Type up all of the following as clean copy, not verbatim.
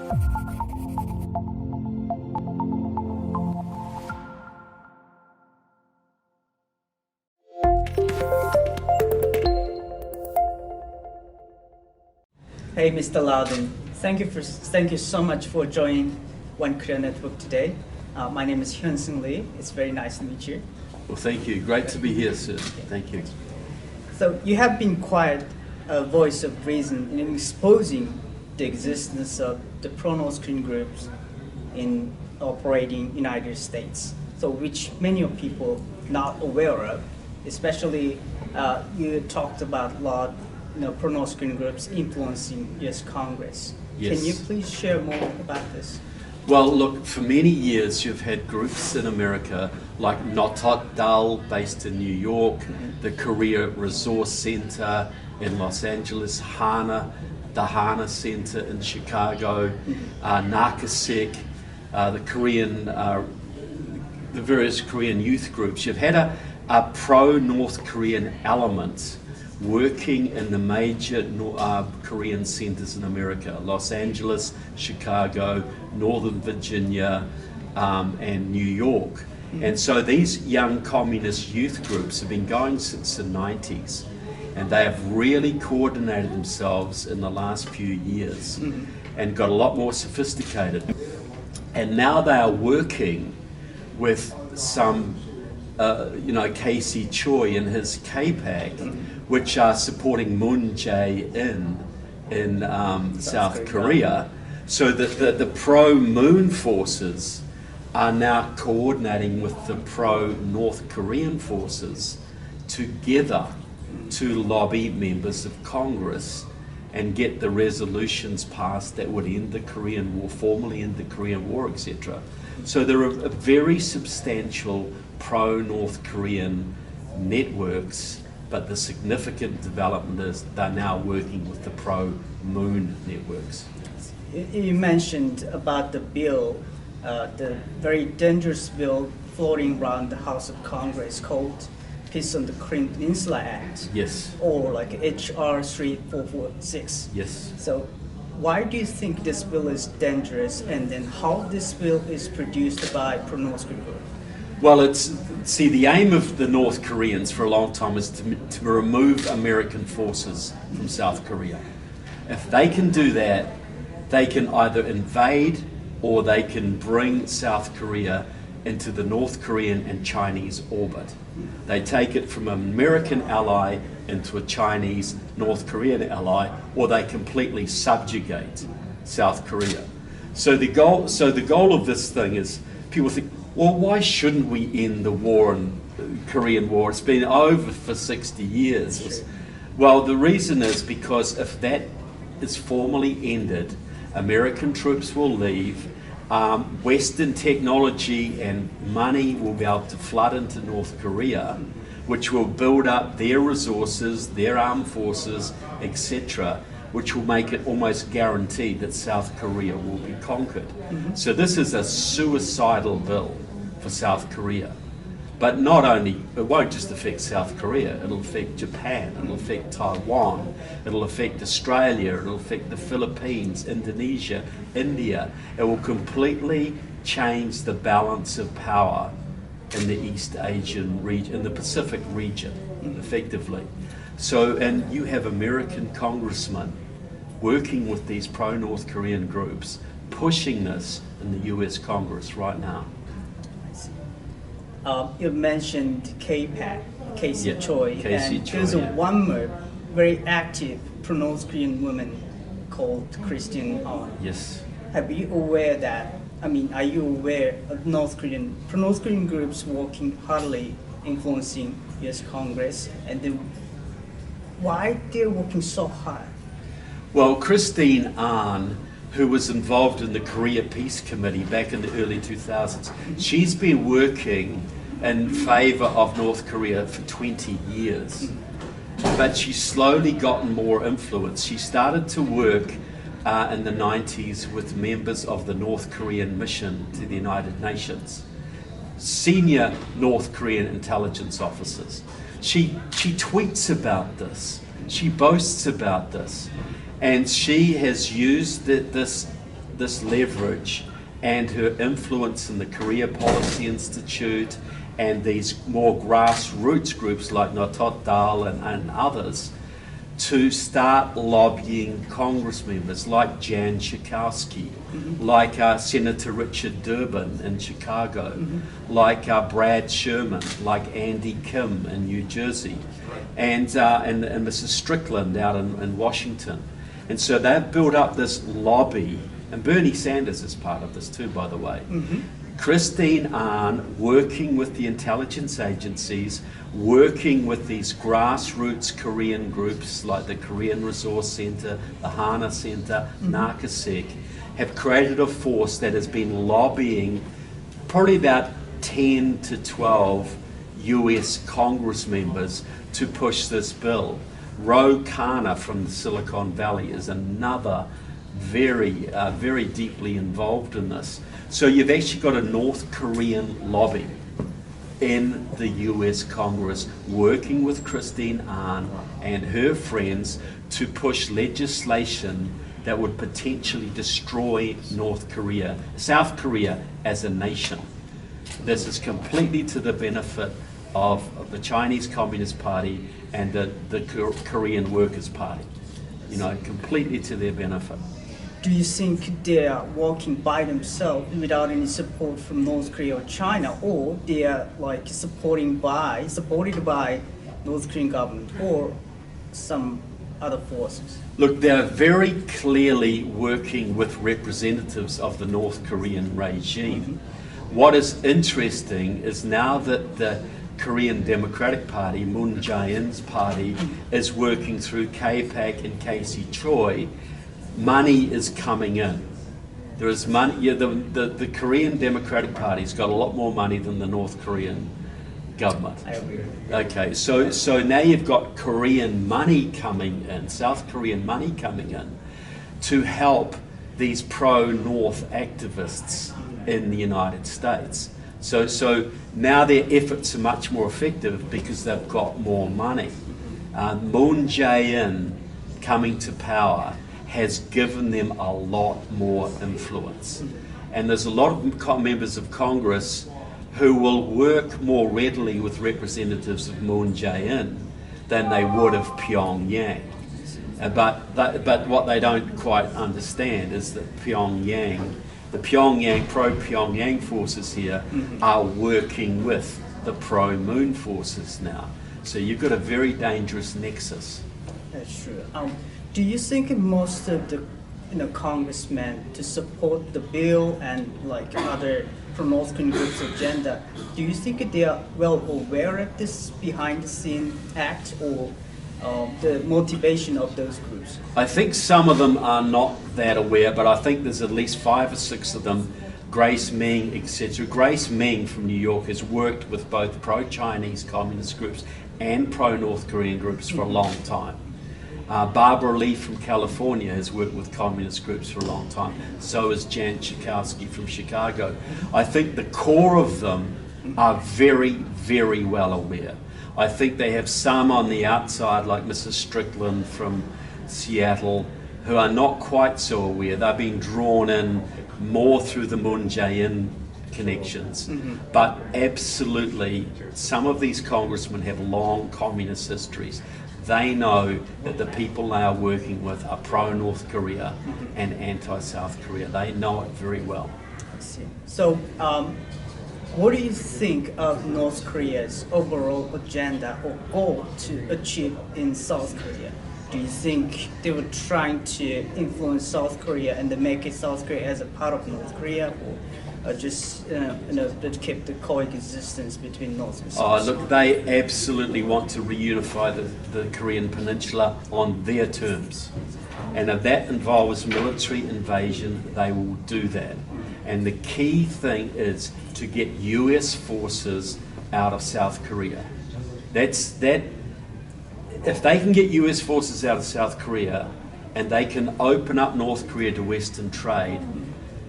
Hey, Mr. Loudon. Thank you so much for joining 원코리아네트워크 today. My name is I현승씨가. It's very nice to meet you. Well, thank you. Great to be here, sir. Thank you. So you have been quite a voice of reason in exposing the existence of the ProNorth screen groups in operating United States. So which many of people not aware of, especially you talked about a lot. ProNorth screen groups influencing U.S. Congress. Yes. Can you please share more about this? Well, look, for many years you've had groups in America like Notot Dal, based in New York, the Korea Resource Center in Los Angeles, the HANA Center in Chicago, Narcosec, the various Korean youth groups. You've had a pro-North Korean element working in the major Korean centers in America, Los Angeles, Chicago, Northern Virginia, and New York. And so these young communist youth groups have been going since the 90s, and they have really coordinated themselves in the last few years and got a lot more sophisticated. And now they are working with some Casey Choi and his KPAC, which are supporting Moon Jae-in in South Korea, so that the pro-Moon forces are now coordinating with the pro-North Korean forces together to lobby members of Congress and get the resolutions passed that would end the Korean War, formally end the Korean War, etc. So there are very substantial pro-North Korean networks, but the significant development is they're now working with the pro-Moon networks. You mentioned about the bill, the very dangerous bill floating around the House of Congress called Peace on the Korean Peninsula Act. Yes. Or like HR 3446. Yes. So why do you think this bill is dangerous, and then how this bill is produced by ProNorth Group? Well, the aim of the North Koreans for a long time is to remove American forces from South Korea. If they can do that, they can either invade or they can bring South Korea into the North Korean and Chinese orbit. They take it from an American ally into a Chinese North Korean ally, or they completely subjugate South Korea. So the goal of this thing is, people think, well, why shouldn't we end the war, Korean War? It's been over for 60 years. Well, the reason is because if that is formally ended, American troops will leave, Western technology and money will be able to flood into North Korea, which will build up their resources, their armed forces, etc., which will make it almost guaranteed that South Korea will be conquered. So this is a suicidal bill for South Korea. But not only, it won't just affect South Korea, it'll affect Japan, it'll affect Taiwan, it'll affect Australia, it'll affect the Philippines, Indonesia, India. It will completely change the balance of power in the East Asian region, in the Pacific region, effectively. So, and you have American congressmen working with these pro-North Korean groups, pushing this in the US Congress right now. You mentioned KPAC, Casey Choi, Casey and Choi, there's one more very active pro-North Korean woman called Christine Ahn. Yes. Are you aware of pro-North Korean groups working hardly influencing US Congress, and then why they're working so hard? Well, Christine Ahn, who was involved in the Korea Peace Committee back in the early 2000s, she's been working in favor of North Korea for 20 years. But she's slowly gotten more influence. She started to work in the 90s with members of the North Korean mission to the United Nations, senior North Korean intelligence officers. She tweets about this. She boasts about this. And she has used this this leverage and her influence in the Korea Policy Institute and these more grassroots groups like Notot Dal and others to start lobbying Congress members like Jan Schakowsky, like Senator Richard Durbin in Chicago, like Brad Sherman, like Andy Kim in New Jersey, and Mrs. Strickland out in Washington. And so they've built up this lobby, and Bernie Sanders is part of this too, by the way. Christine Ahn, working with the intelligence agencies, working with these grassroots Korean groups like the Korean Resource Center, the Hana Center, Narcosec, have created a force that has been lobbying probably about 10 to 12 US Congress members to push this bill. Ro Khanna from Silicon Valley is another very deeply involved in this. So you've actually got a North Korean lobby in the US Congress working with Christine Ahn and her friends to push legislation that would potentially destroy South Korea as a nation. This is completely to the benefit of the Chinese Communist Party and the Korean Workers' Party. You know, completely to their benefit. Do you think they are working by themselves without any support from North Korea or China, or they are like supported by North Korean government or some other forces? Look, they're very clearly working with representatives of the North Korean regime. What is interesting is now that the Korean Democratic Party, Moon Jae-in's party, is working through KPAC and KC Choi, money is coming in. There is money. Yeah, the Korean Democratic Party's got a lot more money than the North Korean government. I agree. Okay, so now you've got Korean money coming in, South Korean money coming in, to help these pro-North activists in the United States. So now their efforts are much more effective because they've got more money. Moon Jae-in coming to power has given them a lot more influence. And there's a lot of members of Congress who will work more readily with representatives of Moon Jae-in than they would of Pyongyang. But what they don't quite understand is that the pro-Pyongyang forces here are working with the pro-Moon forces now. So you've got a very dangerous nexus. That's true. Do you think most of the congressmen to support the bill and like other pro-North Korean groups' agenda, do you think they are well aware of this behind-the-scene act or the motivation of those groups? I think some of them are not that aware, but I think there's at least 5 or 6 of them, Grace Meng, etc. Grace Meng from New York has worked with both pro-Chinese communist groups and pro-North Korean groups for a long time. Barbara Lee from California has worked with communist groups for a long time. So has Jan Schakowsky from Chicago. I think the core of them are very well aware. I think they have some on the outside, like Mrs. Strickland from Seattle, who are not quite so aware. They're being drawn in more through the Moon Jae-in connections. But absolutely, some of these congressmen have long communist histories. They know that the people they are working with are pro-North Korea and anti-South Korea. They know it very well. I see. So, what do you think of North Korea's overall agenda or goal to achieve in South Korea? Do you think they were trying to influence South Korea and make it South Korea as a part of North Korea, or just to keep the coexistence between North and South? Oh, look, they absolutely want to reunify the Korean Peninsula on their terms. And if that involves military invasion, they will do that. And the key thing is to get US forces out of South Korea. If they can get US forces out of South Korea and they can open up North Korea to Western trade,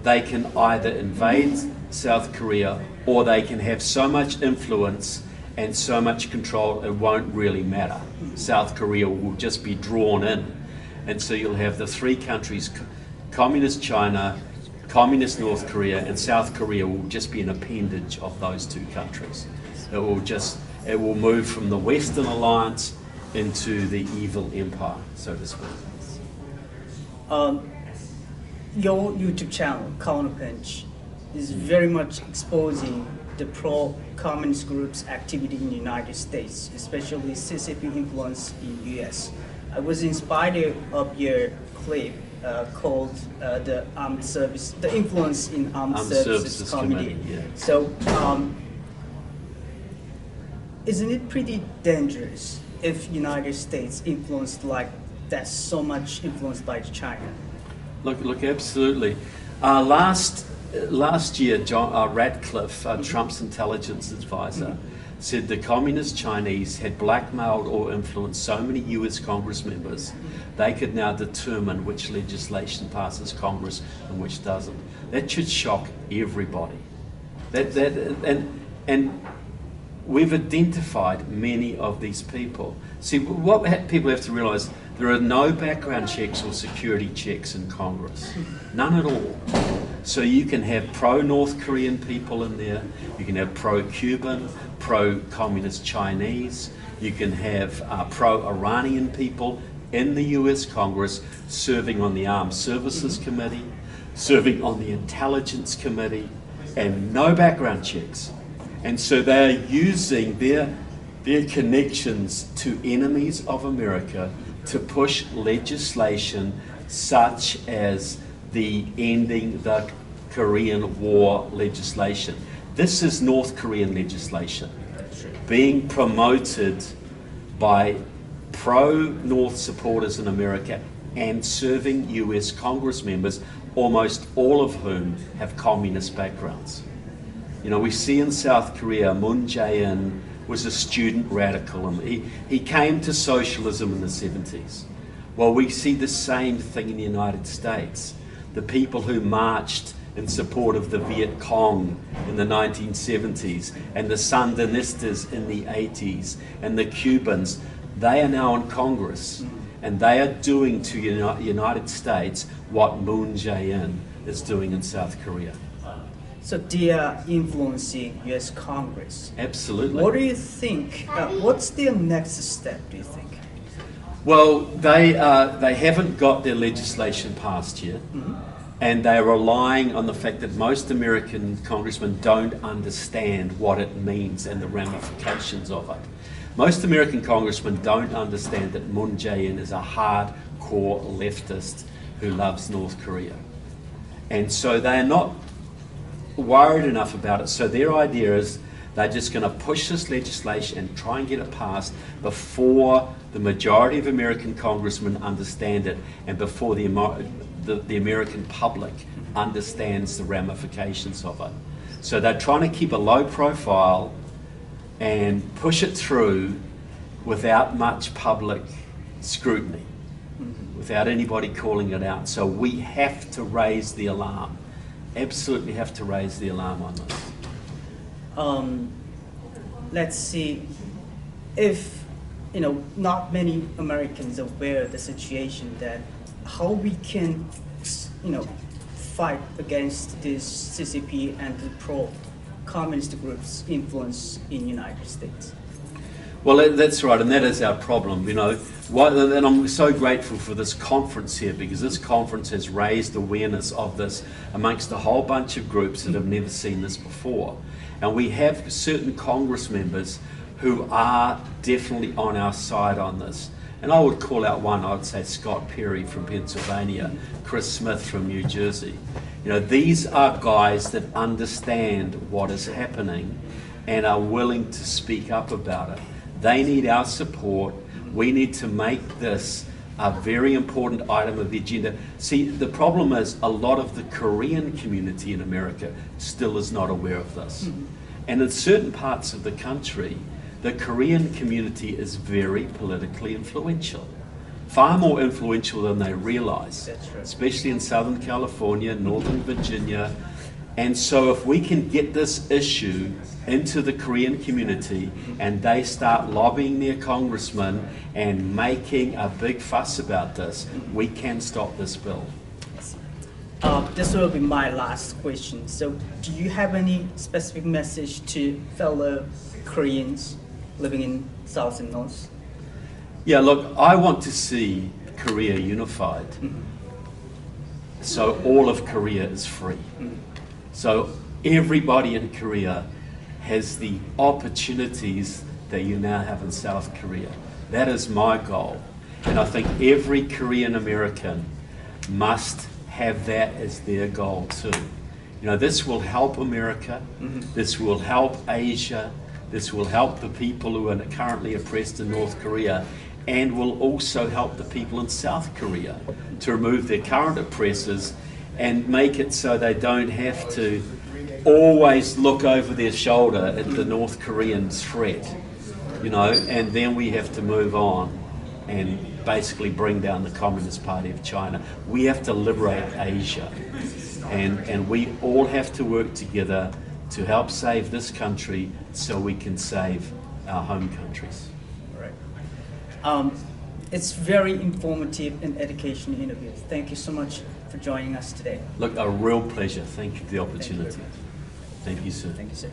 they can either invade South Korea or they can have so much influence and so much control it won't really matter. South Korea will just be drawn in. And so you'll have the 3 countries, Communist China, Communist North Korea and South Korea will just be an appendage of those two countries. It will move from the Western alliance into the evil empire, so to speak. Your YouTube channel, Counterpunch, is very much exposing the pro-communist groups' activity in the United States, especially CCP influence in U.S. I was inspired of your clip called the influence in armed services committee. Yeah. So, isn't it pretty dangerous if United States influenced like that's so much influenced by China? Look, absolutely. Last year, Radcliffe, Trump's intelligence advisor, said the communist Chinese had blackmailed or influenced so many US Congress members, they could now determine which legislation passes Congress and which doesn't. That should shock everybody. And we've identified many of these people. See, what people have to realize, there are no background checks or security checks in Congress. None at all. So you can have pro-North Korean people in there, you can have pro-Cuban, pro-communist Chinese, you can have pro-Iranian people in the US Congress serving on the Armed Services Committee, serving on the Intelligence Committee, and no background checks. And so they're using their connections to enemies of America to push legislation such as the ending the Korean War legislation. This is North Korean legislation being promoted by pro-North supporters in America and serving US Congress members, almost all of whom have communist backgrounds. You know, we see in South Korea, Moon Jae-in was a student radical, and he came to socialism in the 70s. Well, we see the same thing in the United States. The people who marched in support of the Viet Cong in the 1970s, and the Sandinistas in the 80s, and the Cubans, they are now in Congress, and they are doing to the United States what Moon Jae-in is doing in South Korea. So they are influencing U.S. Congress. Absolutely. What do you think? What's their next step, do you think? Well, they haven't got their legislation passed yet, and they're relying on the fact that most American congressmen don't understand what it means and the ramifications of it. Most American congressmen don't understand that Moon Jae-in is a hardcore leftist who loves North Korea. And so they're not worried enough about it. So their idea is they're just going to push this legislation and try and get it passed before the majority of American congressmen understand it, and before the American public understands the ramifications of it. So they're trying to keep a low profile and push it through without much public scrutiny, without anybody calling it out. So we have to raise the alarm. Absolutely have to raise the alarm on this. Let's see, if not many Americans are aware of the situation, that how we can fight against this CCP and the pro-communist groups' influence in the United States. Well, that's right, and that is our problem, And I'm so grateful for this conference here, because this conference has raised awareness of this amongst a whole bunch of groups that have never seen this before. And we have certain Congress members who are definitely on our side on this. And I would call out one. I would say Scott Perry from Pennsylvania, Chris Smith from New Jersey. These are guys that understand what is happening and are willing to speak up about it. They need our support. We need to make this a very important item of the agenda. See, the problem is a lot of the Korean community in America still is not aware of this. And in certain parts of the country, the Korean community is very politically influential. Far more influential than they realize, especially in Southern California, Northern Virginia. And so if we can get this issue into the Korean community and they start lobbying their congressmen and making a big fuss about this, we can stop this bill. This will be my last question. So, do you have any specific message to fellow Koreans living in South and North? Yeah, look, I want to see Korea unified. So all of Korea is free. So everybody in Korea has the opportunities that you now have in South Korea. That is my goal. And I think every Korean American must have that as their goal too. You know, this will help America, this will help Asia, this will help the people who are currently oppressed in North Korea, and will also help the people in South Korea to remove their current oppressors and make it so they don't have to always look over their shoulder at the North Korean threat, you know, and then we have to move on and basically bring down the Communist Party of China. We have to liberate Asia, and we all have to work together to help save this country so we can save our home countries. It's very informative and educational interview. Thank you so much for joining us today. Look, a real pleasure. Thank you for the opportunity. Thank you, sir. Thank you, sir.